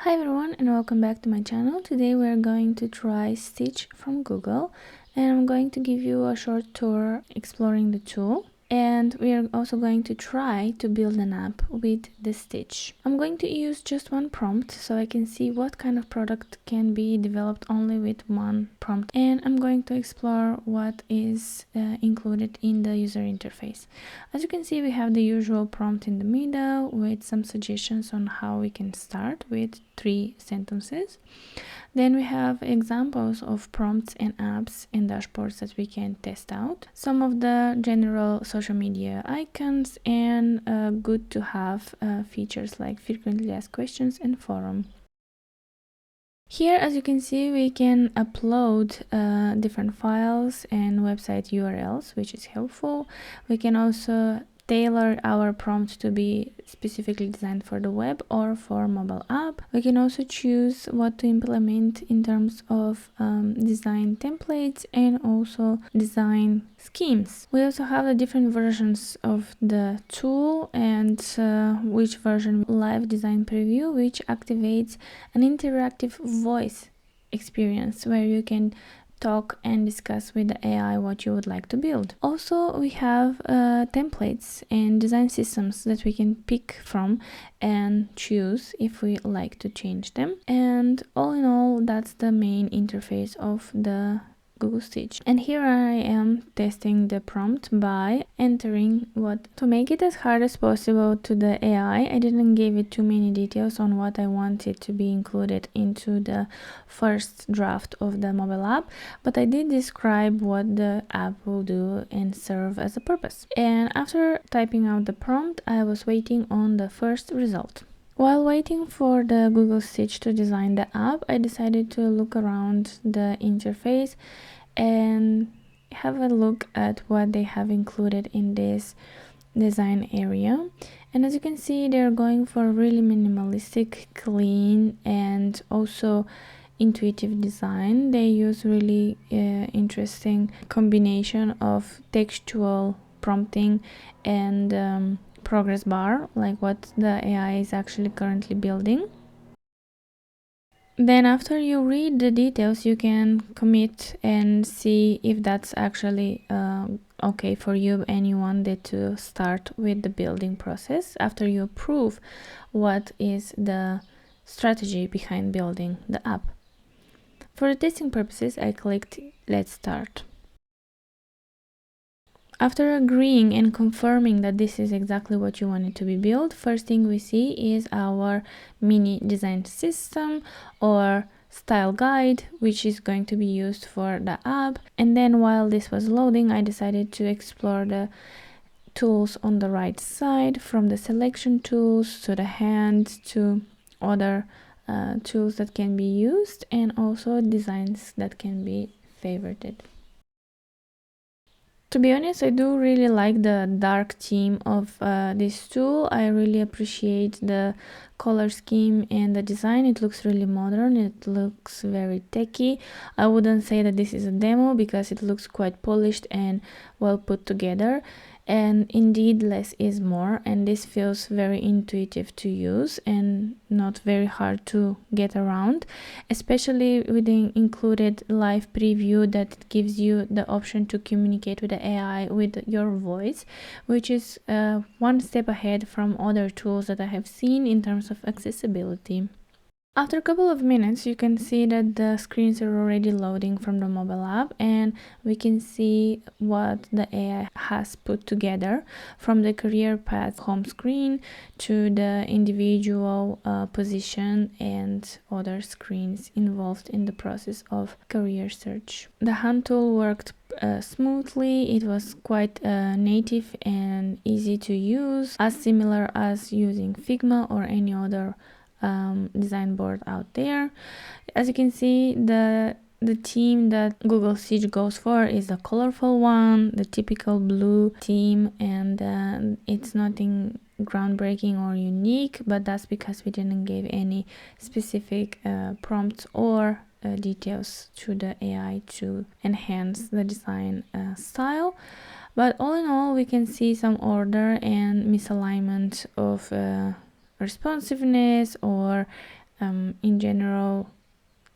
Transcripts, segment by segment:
Hi everyone and welcome back to my channel. Today we are going to try Stitch from Google and I'm going to give you a short tour exploring the tool. And we are also going to try to build an app with the Stitch. I'm going to use just one prompt so I can see what kind of product can be developed only with one prompt. And I'm going to explore what is included in the user interface. As you can see, we have the usual prompt in the middle with some suggestions on how we can start with 3 sentences. Then we have examples of prompts and apps and dashboards that we can test out. Some of the general social media icons and good to have features like frequently asked questions and forum. Here, as you can see, we can upload different files and website URLs, which is helpful. We can also tailor our prompt to be specifically designed for the web or for mobile app. We can also choose what to implement in terms of design templates and also design schemes. We also have the different versions of the tool and which version live design preview, which activates an interactive voice experience where you can talk and discuss with the AI what you would like to build. Also, we have templates and design systems that we can pick from and choose if we like to change them. And all in all, that's the main interface of the Google Stitch. And here I am testing the prompt by entering what to make it as hard as possible to the AI. I didn't give it too many details on what I wanted to be included into the first draft of the mobile app, but I did describe what the app will do and serve as a purpose. And after typing out the prompt, I was waiting on the first result. While waiting for the Google Stitch to design the app, I decided to look around the interface and have a look at what they have included in this design area. And as you can see, they're going for really minimalistic, clean, and also intuitive design. They use really interesting combination of textual prompting and progress bar, like what the AI is actually currently building. Then after you read the details, you can commit and see if that's actually okay for you and you wanted to start with the building process after you approve what is the strategy behind building the app. For the testing purposes, I clicked Let's Start. After agreeing and confirming that this is exactly what you want it to be built, first thing we see is our mini design system or style guide, which is going to be used for the app. And then while this was loading, I decided to explore the tools on the right side, from the selection tools to the hand to other tools that can be used, and also designs that can be favorited. To be honest, I do really like the dark theme of this tool. I really appreciate the color scheme and the design. It looks really modern. It looks very techy. I wouldn't say that this is a demo because it looks quite polished and well put together. And indeed, less is more, and this feels very intuitive to use and not very hard to get around, especially with the included live preview that gives you the option to communicate with the AI with your voice, which is one step ahead from other tools that I have seen in terms of accessibility. After a couple of minutes, you can see that the screens are already loading from the mobile app, and we can see what the AI has put together, from the career path home screen to the individual position and other screens involved in the process of career search. The hand tool worked smoothly. It was quite native and easy to use, as similar as using Figma or any other design board out there. As you can see, the theme that Google Stitch goes for is the colorful one, the typical blue theme, and it's nothing groundbreaking or unique, but that's because we didn't give any specific prompts or details to the AI to enhance the design style. But all in all, we can see some order and misalignment of responsiveness or in general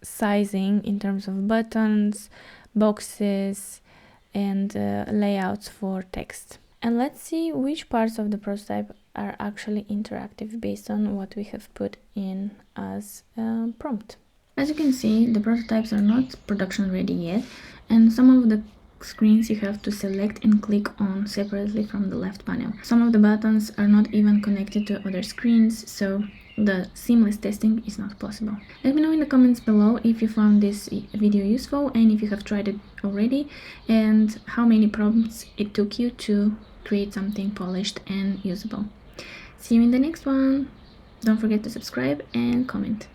sizing in terms of buttons, boxes, and layouts for text. And let's see which parts of the prototype are actually interactive based on what we have put in as prompt. As you can see, the prototypes are not production ready yet, and some of the screens you have to select and click on separately from the left panel. Some of the buttons are not even connected to other screens, so the seamless testing is not possible. Let me know in the comments below if you found this video useful and if you have tried it already, and how many prompts it took you to create something polished and usable. See you in the next one. Don't forget to subscribe and comment.